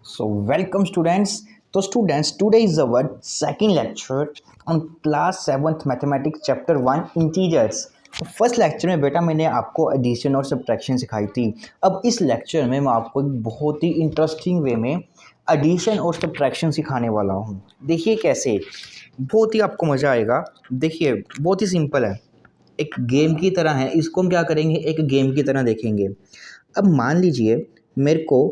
So, welcome students. So, students, today is our second lecture on class 7th mathematics chapter 1 integers. तो first lecture में बेटा मैंने आपको addition और subtraction सिखाई थी। अब इस लेक्चर में मैं आपको एक बहुत ही इंटरेस्टिंग वे में एडिशन और सब्ट्रैक्शन सिखाने वाला हूँ। देखिए कैसे, बहुत ही आपको मज़ा आएगा। देखिए बहुत ही सिंपल है, एक गेम की तरह है। इसको हम क्या करेंगे, एक गेम की तरह देखेंगे। अब मान लीजिए मेरे को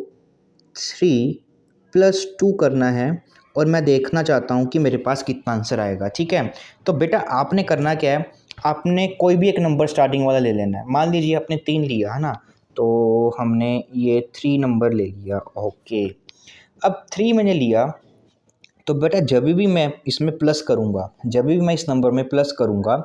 3+2 करना है और मैं देखना चाहता हूँ कि मेरे पास कितना आंसर आएगा। ठीक है, तो बेटा आपने करना क्या है, आपने कोई भी एक नंबर स्टार्टिंग वाला ले लेना है। मान लीजिए आपने 3 लिया है ना, तो हमने ये 3 नंबर ले लिया। ओके, अब 3 मैंने लिया, तो बेटा जब भी मैं इसमें प्लस करूँगा, जब भी मैं इस नंबर में प्लस करूँगा,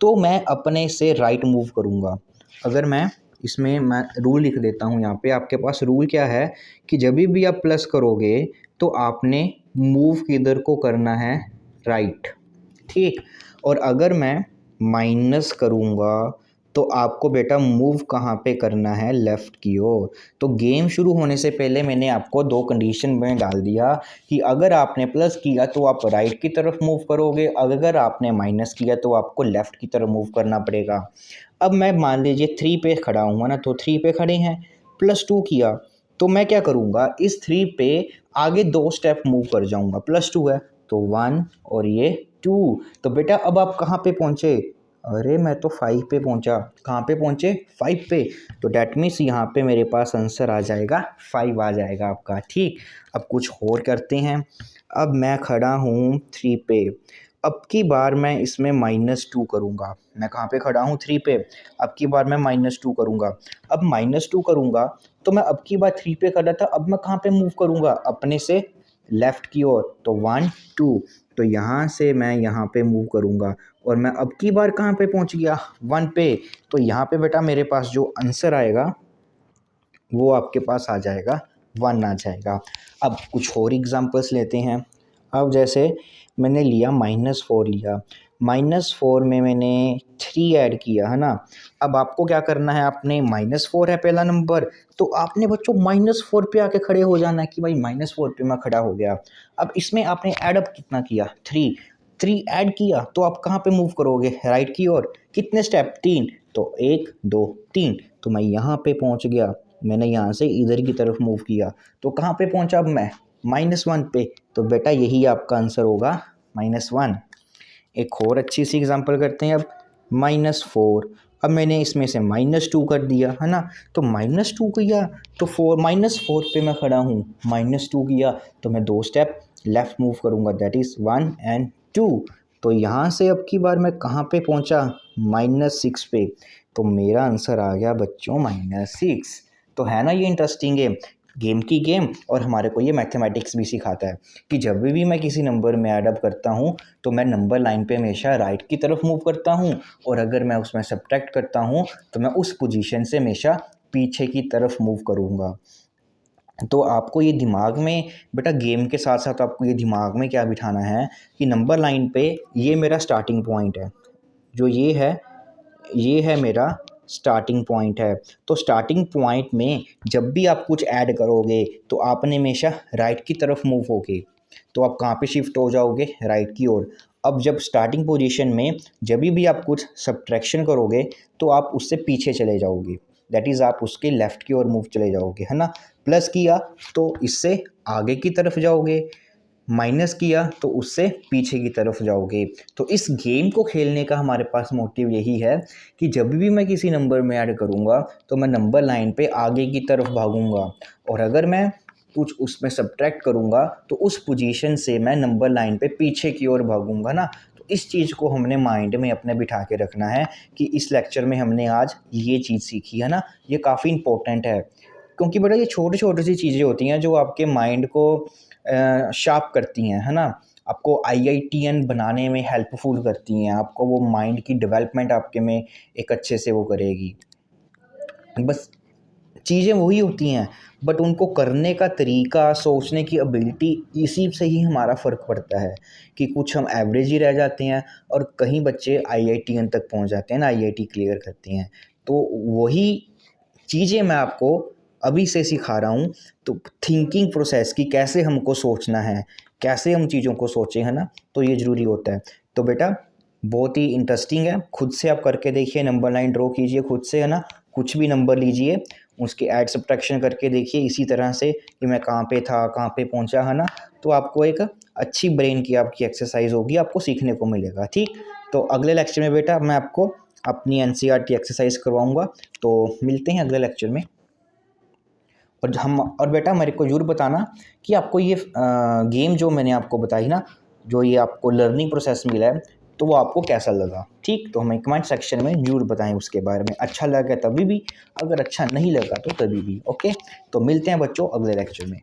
तो मैं अपने से राइट मूव करूँगा। अगर मैं इसमें मैं रूल लिख देता हूँ, यहाँ पे आपके पास रूल क्या है कि जब भी आप प्लस करोगे तो आपने मूव किधर को करना है, राइट। ठीक, और अगर मैं माइनस करूँगा तो आपको बेटा मूव कहाँ पे करना है, लेफ़्ट की ओर। तो गेम शुरू होने से पहले मैंने आपको 2 कंडीशन में डाल दिया कि अगर आपने प्लस किया तो आप राइट की तरफ मूव करोगे, अगर आपने माइनस किया तो आपको लेफ़्ट की तरफ मूव करना पड़ेगा। अब मैं मान लीजिए 3 पे खड़ा हूँ ना, तो 3 पे खड़े हैं, +2 किया, तो मैं क्या करूँगा, इस 3 पे आगे 2 स्टेप मूव कर जाऊँगा। +2 है तो 1 और ये 2। तो बेटा अब आप कहाँ पे पहुँचे, अरे मैं तो 5 पे पहुंचा। कहाँ पे पहुंचे, 5 पे। तो डैट मीन्स यहाँ पे मेरे पास आंसर आ जाएगा 5 आ जाएगा आपका। ठीक, अब कुछ और करते हैं। अब मैं खड़ा हूँ 3 पे, अब की बार मैं इसमें -2 करूँगा। मैं कहाँ पे खड़ा हूँ, 3 पे। अब की बार मैं -2 करूँगा। अब -2 करूँगा तो मैं अब की बार 3 पे खड़ा था, अब मैं कहाँ पे मूव करूँगा, अपने से लेफ़्ट की ओर। तो 1 2, तो यहाँ से मैं यहाँ पे मूव करूँगा और मैं अब की बार कहाँ पे पहुँच गया, 1 पे। तो यहाँ पे बेटा मेरे पास जो आंसर आएगा वो आपके पास आ जाएगा 1 आ जाएगा। अब कुछ और एग्जांपल्स लेते हैं। अब जैसे मैंने लिया -4 लिया, -4 में मैंने 3 ऐड किया है ना। अब आपको क्या करना है, आपने -4 है पहला नंबर, तो आपने बच्चों -4 पे आके खड़े हो जाना है कि भाई -4 पे मैं खड़ा हो गया। अब इसमें आपने ऐडअप कितना किया, 3 ऐड किया, तो आप कहाँ पे मूव करोगे, राइट की ओर। कितने स्टेप, 3, तो 1 2 3, तो मैं यहाँ पे पहुँच गया। मैंने यहाँ से इधर की तरफ मूव किया, तो कहाँ पे पहुँचा अब मैं, -1 पे। तो बेटा यही आपका आंसर होगा, -1। एक और अच्छी सी एग्जांपल करते हैं। अब -4, अब मैंने इसमें से -2 कर दिया है ना, तो -2 किया तो -4 पे मैं खड़ा हूँ, -2 किया तो मैं 2 स्टेप लेफ़्ट मूव करूँगा, दैट इज़ 1 एंड 2। तो यहाँ से अब की बार मैं कहाँ पे पहुँचा, -6 पे। तो मेरा आंसर आ गया बच्चों -6। तो है ना ये इंटरेस्टिंग गेम की गेम, और हमारे को ये मैथमेटिक्स भी सिखाता है कि जब भी मैं किसी नंबर में ऐड अप करता हूँ तो मैं नंबर लाइन पे हमेशा राइट की तरफ मूव करता हूँ, और अगर मैं उसमें सब्ट्रैक्ट करता हूँ तो मैं उस पोजीशन से हमेशा पीछे की तरफ मूव करूँगा। तो आपको ये दिमाग में बेटा, गेम के साथ साथ आपको ये दिमाग में क्या बिठाना है कि नंबर लाइन पे ये मेरा स्टार्टिंग पॉइंट है, जो ये है मेरा स्टार्टिंग पॉइंट है। तो स्टार्टिंग पॉइंट में जब भी आप कुछ ऐड करोगे तो आपने हमेशा राइट की तरफ मूव होगे, तो आप कहाँ पे शिफ्ट हो जाओगे, राइट की ओर। अब जब स्टार्टिंग पोजीशन में जब भी आप कुछ सब्ट्रैक्शन करोगे तो आप उससे पीछे चले जाओगे, दैट इज़ आप उसके लेफ़्ट की ओर मूव चले जाओगे, है ना। प्लस किया तो इससे आगे की तरफ जाओगे, माइनस किया तो उससे पीछे की तरफ जाओगे। तो इस गेम को खेलने का हमारे पास मोटिव यही है कि जब भी मैं किसी नंबर में ऐड करूँगा तो मैं नंबर लाइन पे आगे की तरफ भागूंगा, और अगर मैं कुछ उसमें सब्ट्रैक्ट करूँगा तो उस पोजीशन से मैं नंबर लाइन पे पीछे की ओर भागूंगा ना। तो इस चीज़ को हमने माइंड में अपने बिठा के रखना है कि इस लेक्चर में हमने आज ये चीज़ सीखी है ना, ये काफ़ी इंपॉर्टेंट है। क्योंकि बेटा ये छोटी छोटी सी चीज़ें होती हैं जो आपके माइंड को शार्प करती हैं, है ना। आपको आईआईटीएन बनाने में हेल्पफुल करती हैं, आपको वो माइंड की डेवलपमेंट आपके में एक अच्छे से वो करेगी। बस चीज़ें वही होती हैं, बट उनको करने का तरीका, सोचने की एबिलिटी, इसी से ही हमारा फ़र्क पड़ता है कि कुछ हम एवरेज ही रह जाते हैं और कहीं बच्चे आईआईटीएन तक पहुंच जाते हैं ना, आईआईटी क्लियर करते हैं। तो वही चीज़ें मैं आपको अभी से सिखा रहा हूँ। तो थिंकिंग प्रोसेस की कैसे हमको सोचना है, कैसे हम चीज़ों को सोचें, है ना, तो ये ज़रूरी होता है। तो बेटा बहुत ही इंटरेस्टिंग है, खुद से आप करके देखिए, नंबर लाइन ड्रॉ कीजिए खुद से, है ना, कुछ भी नंबर लीजिए, उसके ऐड सब्ट्रैक्शन करके देखिए इसी तरह से कि मैं कहाँ पे था, कहाँ पे पहुँचा, है ना। तो आपको एक अच्छी ब्रेन की आपकी एक्सरसाइज होगी, आपको सीखने को मिलेगा। ठीक, तो अगले लेक्चर में बेटा मैं आपको अपनी एनसीईआरटी एक्सरसाइज करवाऊँगा। तो मिलते हैं अगले लेक्चर में। और बेटा मेरे को ज़रूर बताना कि आपको ये गेम जो मैंने आपको बताई ना, जो ये आपको लर्निंग प्रोसेस मिला है, तो वो आपको कैसा लगा। ठीक, तो हमें कमेंट सेक्शन में ज़रूर बताएं उसके बारे में। अच्छा लगा तभी भी, अगर अच्छा नहीं लगा तो तभी भी। ओके, तो मिलते हैं बच्चों अगले लेक्चर में।